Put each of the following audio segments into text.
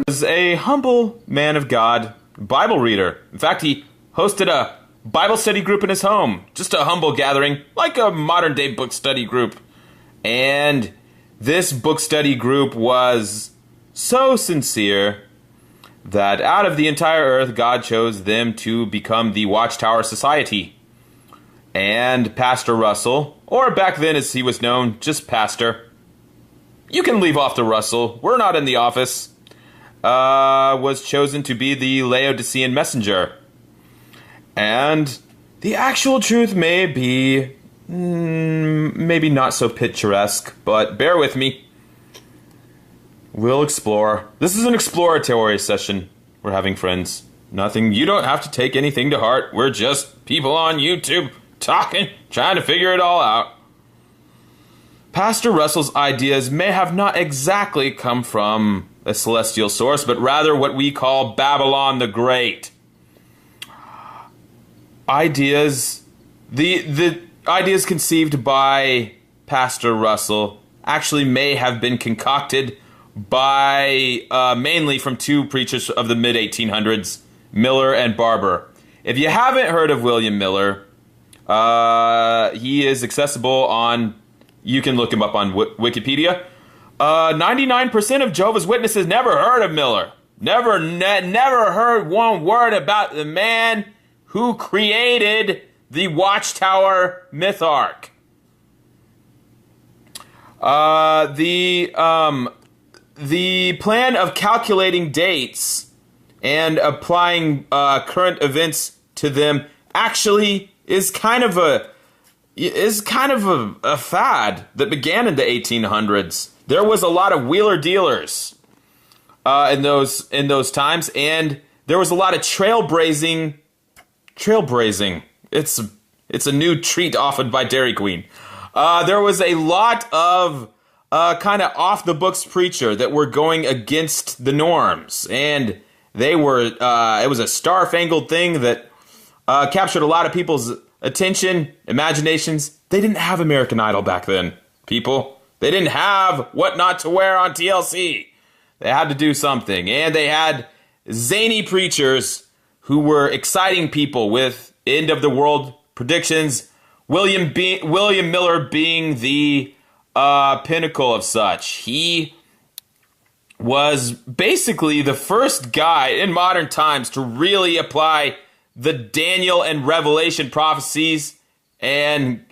Was a humble man of God, Bible reader. In fact, he hosted a Bible study group in his home. Just a humble gathering, like a modern-day book study group. And this book study group was so sincere that out of the entire earth, God chose them to become the Watchtower Society. And Pastor Russell, or back then as he was known, just Pastor. You can leave off the Russell. We're not in the office. Was chosen to be the Laodicean messenger. And the actual truth may be maybe not so picturesque, but bear with me. We'll explore. This is an exploratory session. We're having friends. Nothing. You don't have to take anything to heart. We're just people on YouTube talking, trying to figure it all out. Pastor Russell's ideas may have not exactly come from a celestial source, but rather what we call Babylon the Great. The ideas conceived by Pastor Russell actually may have been concocted by mainly from two preachers of the mid-1800s, Miller and Barber. If you haven't heard of William Miller, he is accessible on, you can look him up on Wikipedia. 99% of Jehovah's Witnesses never heard of Miller. Never heard one word about the man who created the Watchtower myth arc. The plan of calculating dates and applying current events to them actually is kind of a fad that began in the 1800s. There was a lot of wheeler dealers in those times, and there was a lot of trailblazing. It's a new treat offered by Dairy Queen. There was a lot of kind of off the books preacher that were going against the norms, and they were it was a star-fangled thing that captured a lot of people's attention, imaginations. They didn't have American Idol back then, people. They didn't have What Not to Wear on TLC. They had to do something, and they had zany preachers who were exciting people with end-of-the-world predictions, William Miller being the pinnacle of such. He was basically the first guy in modern times to really apply the Daniel and Revelation prophecies and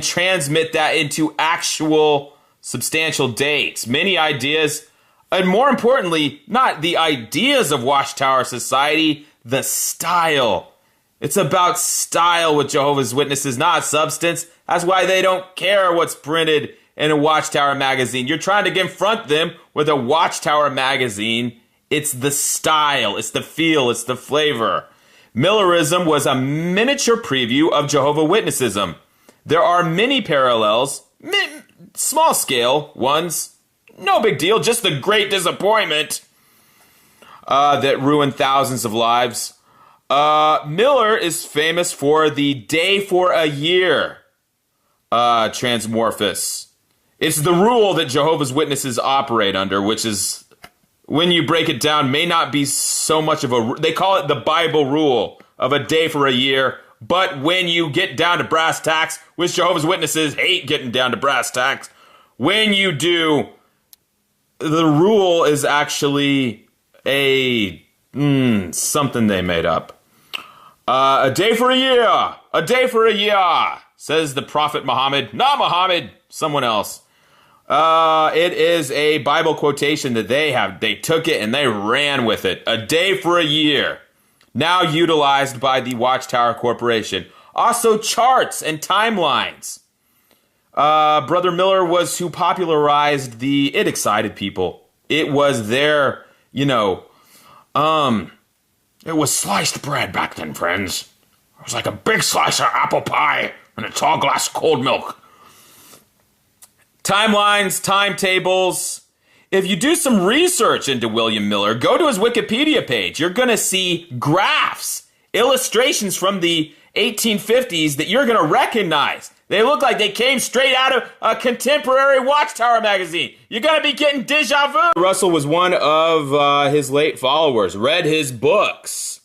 transmit that into actual substantial dates. Many ideas, and more importantly, not the ideas of Watchtower Society, the style. It's about style with Jehovah's Witnesses, not substance. That's why they don't care what's printed in a Watchtower magazine. You're trying to confront them with a Watchtower magazine. It's the style, it's the feel, it's the flavor. Millerism was a miniature preview of Jehovah's Witnessism. There are many parallels, small scale ones, no big deal, just the great disappointment that ruined thousands of lives. Miller is famous for the day for a year transmorphous. It's the rule that Jehovah's Witnesses operate under, which is, when you break it down, may not be so much of a... They call it the Bible rule of a day for a year, but when you get down to brass tacks, which Jehovah's Witnesses hate getting down to brass tacks, when you do, the rule is actually a... something they made up. A day for a year! A day for a year! Says the Prophet Muhammad. Not Muhammad! Someone else. It is a Bible quotation that they have. They took it and they ran with it. A day for a year. Now utilized by the Watchtower Corporation. Also charts and timelines. Brother Miller was who popularized the... It excited people. It was their, it was sliced bread back then, friends. It was like a big slice of apple pie and a tall glass of cold milk. Timelines, timetables. If you do some research into William Miller, go to his Wikipedia page. You're going to see graphs, illustrations from the 1850s that you're going to recognize. They look like they came straight out of a contemporary Watchtower magazine. You're going to be getting déjà vu. Russell was one of his late followers, read his books.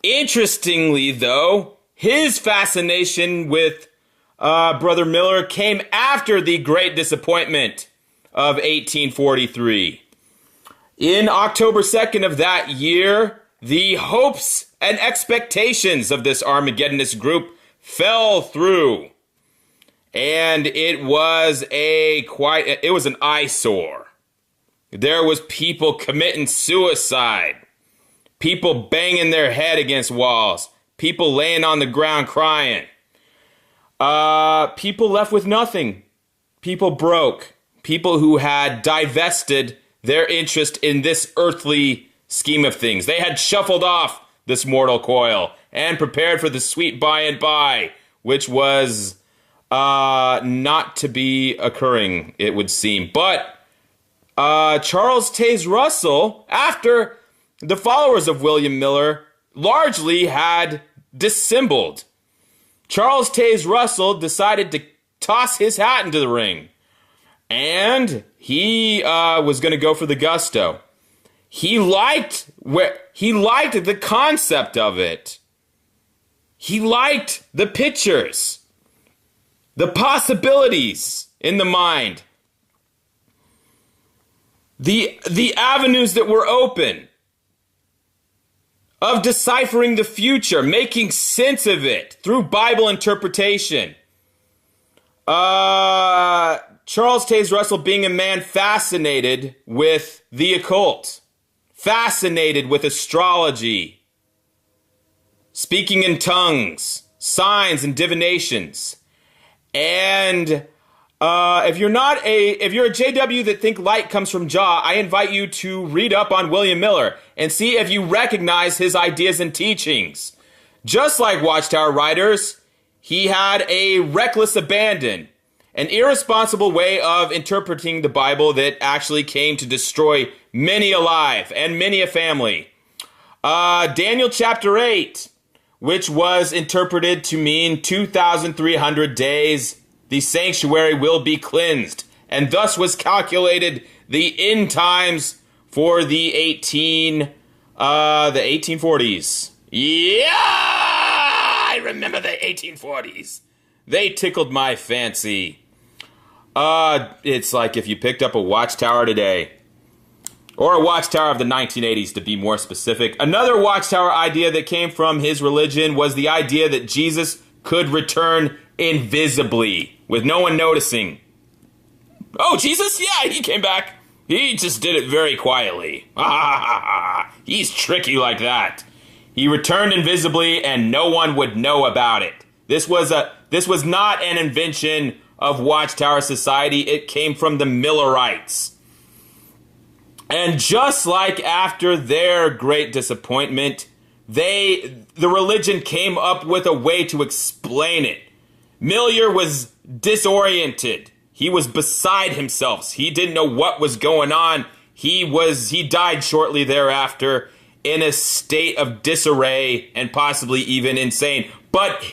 Interestingly, though, his fascination with Brother Miller came after the Great Disappointment of 1843. In October 2nd of that year, the hopes and expectations of this Armageddonist group fell through. And it was an eyesore. There was people committing suicide, people banging their head against walls, people laying on the ground crying, people left with nothing, people broke, people who had divested their interest in this earthly scheme of things. They had shuffled off this mortal coil and prepared for the sweet by and by, which was not to be occurring, it would seem. But Charles Taze Russell, after the followers of William Miller largely had dissembled, Charles Taze Russell decided to toss his hat into the ring. And he was going to go for the gusto. He liked the concept of it. He liked the pictures, the possibilities in the mind, the avenues that were open of deciphering the future, making sense of it through Bible interpretation. Charles Taze Russell being a man fascinated with the occult, fascinated with astrology, speaking in tongues, signs and divinations. And if you're a JW that think light comes from Jah, I invite you to read up on William Miller and see if you recognize his ideas and teachings. Just like Watchtower writers, he had a reckless abandon, an irresponsible way of interpreting the Bible that actually came to destroy many a life and many a family. Daniel chapter 8, which was interpreted to mean 2,300 days, the sanctuary will be cleansed, and thus was calculated the end times for the 1840s. Yeah, I remember the 1840s. They tickled my fancy. It's like if you picked up a Watchtower today, or a Watchtower of the 1980s to be more specific. Another Watchtower idea that came from his religion was the idea that Jesus could return invisibly, with no one noticing. Oh, Jesus? Yeah, he came back. He just did it very quietly. He's tricky like that. He returned invisibly and no one would know about it. This was not an invention of Watchtower society. It came from the Millerites. And just like after their great disappointment, the religion came up with a way to explain it. Miller was disoriented. He was beside himself. He didn't know what was going on. He died shortly thereafter in a state of disarray and possibly even insane. But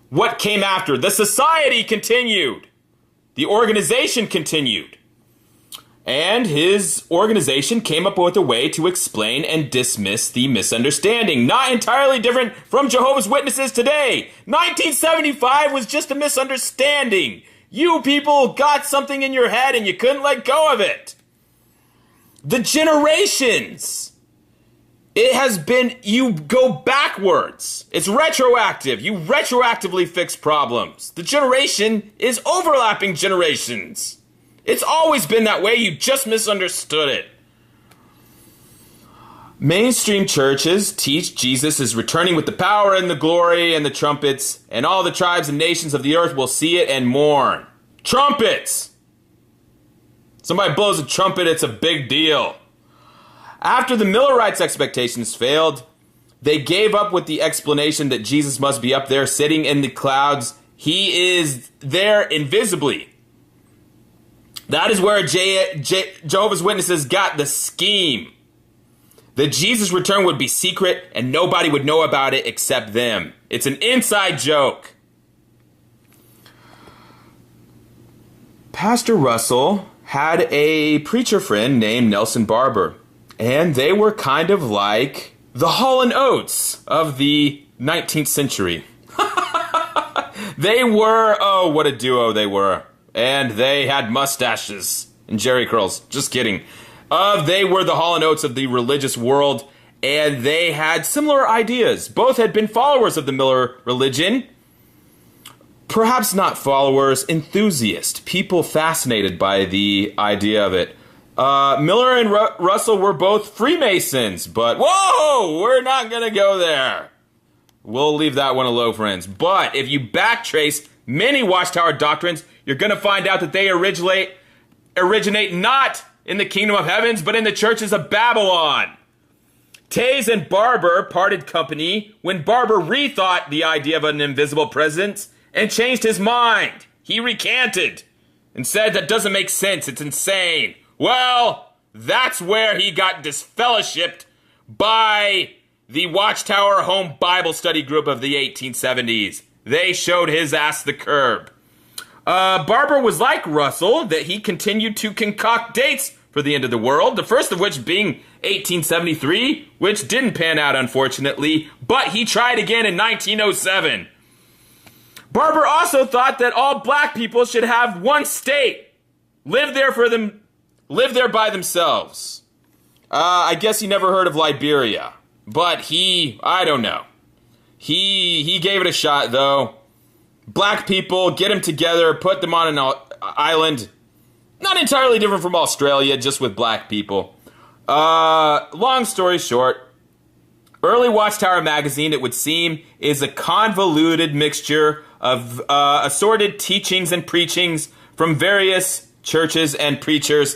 what came after? The society continued. The organization continued. And his organization came up with a way to explain and dismiss the misunderstanding. Not entirely different from Jehovah's Witnesses today. 1975 was just a misunderstanding. You people got something in your head and you couldn't let go of it. The generations. It has been, you go backwards. It's retroactive. You retroactively fix problems. The generation is overlapping generations. It's always been that way, you just misunderstood it. Mainstream churches teach Jesus is returning with the power and the glory and the trumpets, and all the tribes and nations of the earth will see it and mourn. Trumpets! Somebody blows a trumpet, it's a big deal. After the Millerites' expectations failed, they gave up with the explanation that Jesus must be up there sitting in the clouds. He is there invisibly. That is where Jehovah's Witnesses got the scheme. That Jesus' return would be secret and nobody would know about it except them. It's an inside joke. Pastor Russell had a preacher friend named Nelson Barber, and they were kind of like the Hall & Oates of the 19th century. They were, oh, what a duo they were. And they had mustaches and jerry curls. Just kidding. They were the Hall & Oates of the religious world, and they had similar ideas. Both had been followers of the Miller religion. Perhaps not followers, enthusiasts, people fascinated by the idea of it. Miller and Russell were both Freemasons, but whoa, we're not going to go there. We'll leave that one alone, friends. But if you backtrace many Watchtower doctrines, you're going to find out that they originate not in the kingdom of heavens, but in the churches of Babylon. Taze and Barber parted company when Barber rethought the idea of an invisible presence and changed his mind. He recanted and said that doesn't make sense, it's insane. Well, that's where he got disfellowshipped by the Watchtower Home Bible Study Group of the 1870s. They showed his ass the curb. Barber was like Russell, that he continued to concoct dates for the end of the world, the first of which being 1873, which didn't pan out, unfortunately, but he tried again in 1907. Barber also thought that all black people should have one state, live there by themselves. I guess he never heard of Liberia. But I don't know. He gave it a shot, though. Black people, get them together, put them on an island. Not entirely different from Australia, just with black people. Long story short, early Watchtower magazine, it would seem, is a convoluted mixture of assorted teachings and preachings from various churches and preachers,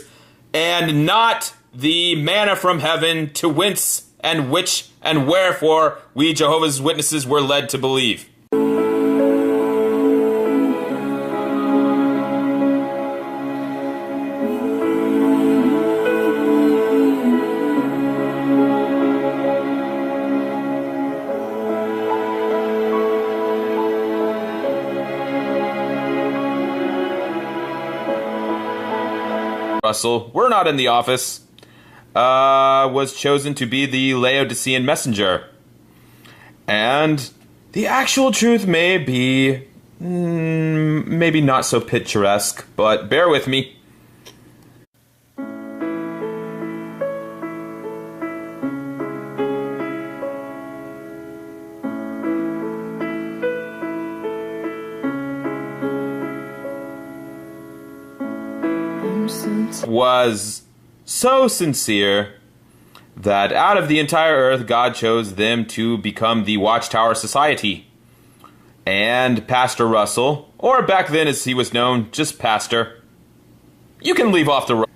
and not the manna from heaven to whence and which and wherefore we Jehovah's Witnesses were led to believe. Russell, we're not in the office. Was chosen to be the Laodicean messenger. And the actual truth may be maybe not so picturesque, but bear with me. Was so sincere that out of the entire earth, God chose them to become the Watchtower Society. And Pastor Russell, or back then as he was known, just Pastor. You can leave off the...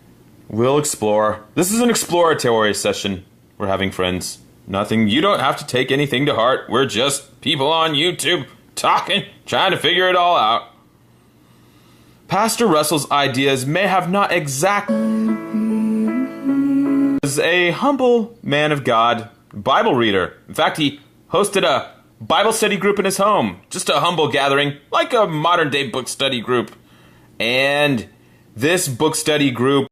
We'll explore. This is an exploratory session. We're having friends. Nothing. You don't have to take anything to heart. We're just people on YouTube talking, trying to figure it all out. Pastor Russell's ideas may have not exactly... was a humble man of God, Bible reader. In fact, he hosted a Bible study group in his home. Just a humble gathering, like a modern-day book study group. And this book study group